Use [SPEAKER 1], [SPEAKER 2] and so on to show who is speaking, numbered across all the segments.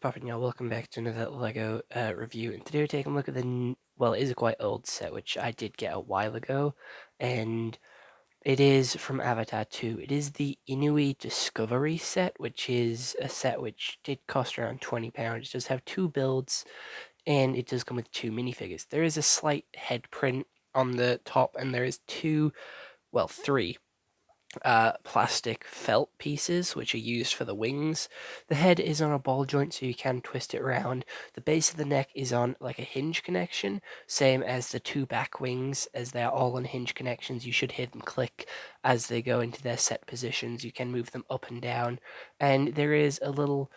[SPEAKER 1] poppin', y'all? Welcome back to another LEGO review. And today we're taking a look at well, it is a quite old set, which I did get a while ago. And it is from Avatar 2. It is the Inui Discovery set, which is a set which did cost around £20. It does have two builds, and it does come with two minifigures. There is a slight head print on the top, and there is three plastic felt pieces which are used for the wings. The head is on a ball joint so you can twist it around. The base of the neck is on like a hinge connection, same as the two back wings, as they're all on hinge connections. You should hear them click as they go into their set positions. You can move them up and down, and there is a little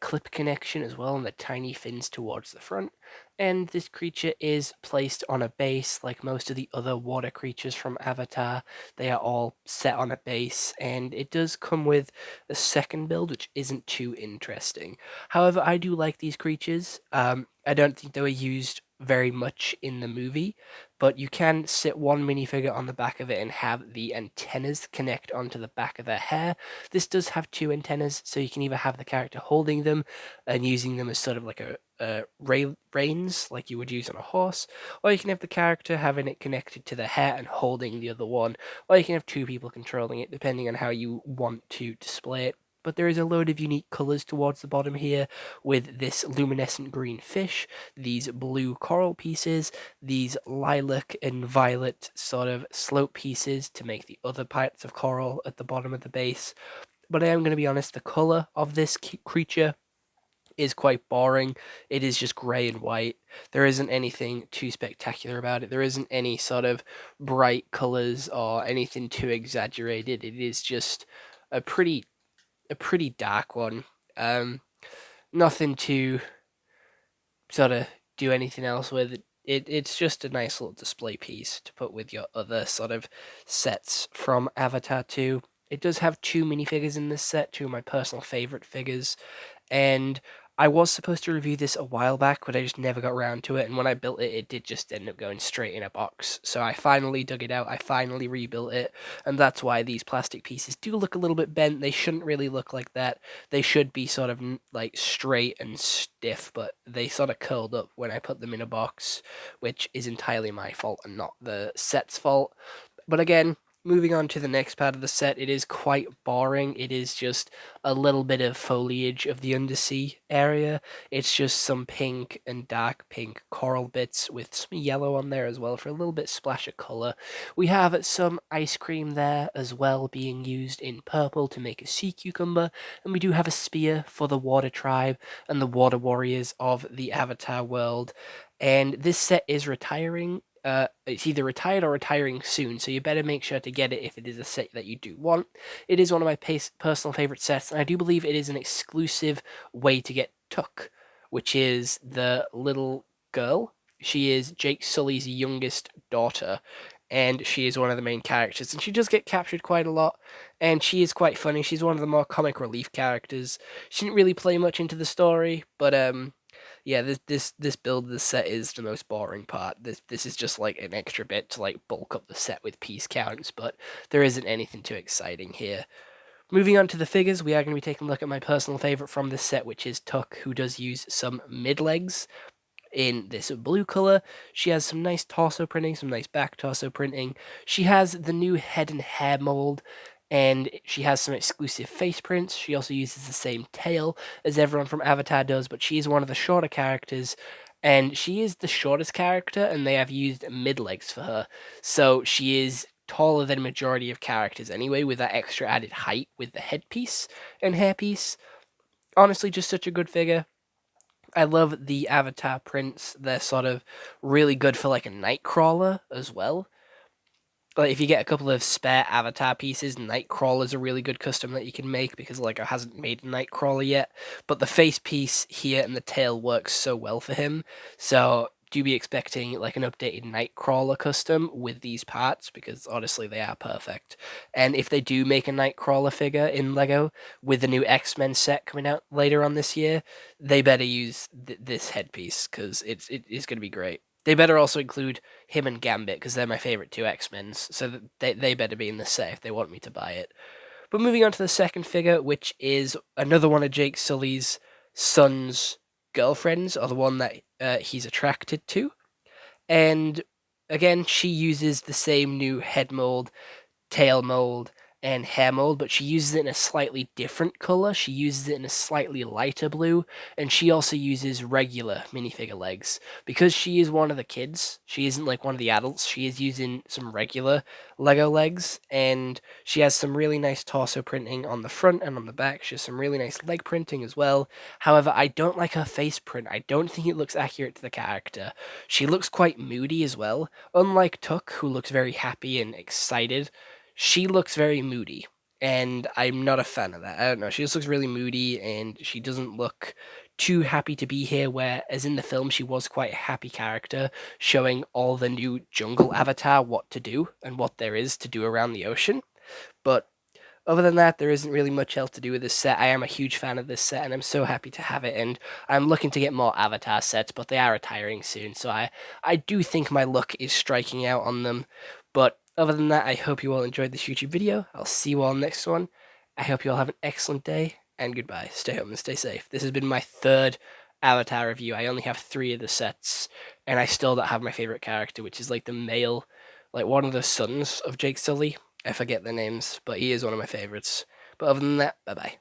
[SPEAKER 1] clip connection as well on the tiny fins towards the front. And this creature is placed on a base like most of the other water creatures from Avatar. They are all set on a base, and it does come with a second build, which isn't too interesting. However, I do like these creatures. I don't think they were used very much in the movie, but you can sit one minifigure on the back of it and have the antennas connect onto the back of their hair. This does have two antennas, so you can either have the character holding them and using them as sort of like a reins, like you would use on a horse, or you can have the character having it connected to the hair and holding the other one, or you can have two people controlling it, depending on how you want to display it. But there is a load of unique colours towards the bottom here, with this luminescent green fish, these blue coral pieces, these lilac and violet sort of slope pieces to make the other parts of coral at the bottom of the base. But I am going to be honest, the colour of this creature is quite boring. It is just grey and white. There isn't anything too spectacular about it. There isn't any sort of bright colours or anything too exaggerated. It is just a pretty dark one. Nothing to sort of do anything else with it. It's just a nice little display piece to put with your other sort of sets from Avatar 2. It does have two minifigures in this set, two of my personal favorite figures, and I was supposed to review this a while back, but I just never got around to it, and when I built it, it did just end up going straight in a box. So I finally dug it out, I finally rebuilt it, and that's why these plastic pieces do look a little bit bent. They shouldn't really look like that. They should be sort of like straight and stiff, but they sort of curled up when I put them in a box, which is entirely my fault and not the set's fault. But again, moving on to the next part of the set, it is quite boring. It is just a little bit of foliage of the undersea area. It's just some pink and dark pink coral bits with some yellow on there as well for a little bit splash of colour. We have some ice cream there as well being used in purple to make a sea cucumber, and we do have a spear for the water tribe and the water warriors of the Avatar world. And this set is retiring. It's either retired or retiring soon, so you better make sure to get it if it is a set that you do want. It is one of my personal favorite sets, and I do believe it is an exclusive way to get Tuk, which is the little girl. She is Jake Sully's youngest daughter, and she is one of the main characters, and she does get captured quite a lot, and she is quite funny. She's one of the more comic relief characters. She didn't really play much into the story, but yeah, this build of the set is the most boring part. This is just like an extra bit to like bulk up the set with piece counts, but there isn't anything too exciting here. Moving on to the figures, we are going to be taking a look at my personal favorite from this set, which is Tuk, who does use some mid legs in this blue color. She has some nice torso printing, some nice back torso printing. She has the new head and hair mold, and she has some exclusive face prints. She also uses the same tail as everyone from Avatar does, but she is one of the shorter characters, and she is the shortest character, and they have used mid legs for her. So she is taller than majority of characters anyway, with that extra added height with the headpiece and hairpiece. Honestly, just such a good figure. I love the Avatar prints. They're sort of really good for like a Nightcrawler as well. Like if you get a couple of spare Avatar pieces, Nightcrawler's a really good custom that you can make because Lego hasn't made a Nightcrawler yet. But the face piece here and the tail works so well for him. So do be expecting like an updated Nightcrawler custom with these parts because honestly they are perfect. And if they do make a Nightcrawler figure in Lego with the new X-Men set coming out later on this year, they better use this headpiece because it is going to be great. They better also include him and Gambit because they're my favorite two X-Men's, so they better be in the set if they want me to buy it. But moving on to the second figure, which is another one of Jake Sully's Sun's girlfriends, or the one that he's attracted to. And again, she uses the same new head mold, tail mold, and hair mold, but she uses it in a slightly different color. She uses it in a slightly lighter blue, and she also uses regular minifigure legs. Because she is one of the kids, she isn't like one of the adults, she is using some regular Lego legs, and she has some really nice torso printing on the front and on the back. She has some really nice leg printing as well. However, I don't like her face print. I don't think it looks accurate to the character. She looks quite moody as well. Unlike Tuk, who looks very happy and excited, she looks very moody, and I'm not a fan of that. I don't know. She just looks really moody, and she doesn't look too happy to be here. Whereas in the film, she was quite a happy character, showing all the new jungle avatar what to do and what there is to do around the ocean. But other than that, there isn't really much else to do with this set. I am a huge fan of this set, and I'm so happy to have it. And I'm looking to get more Avatar sets, but they are retiring soon, so I do think my luck is striking out on them. But other than that, I hope you all enjoyed this YouTube video. I'll see you all next one. I hope you all have an excellent day, and goodbye. Stay home and stay safe. This has been my third Avatar review. I only have 3 of the sets, and I still don't have my favorite character, which is like the male, like one of the sons of Jake Sully. I forget their names, but he is one of my favorites. But other than that, bye bye.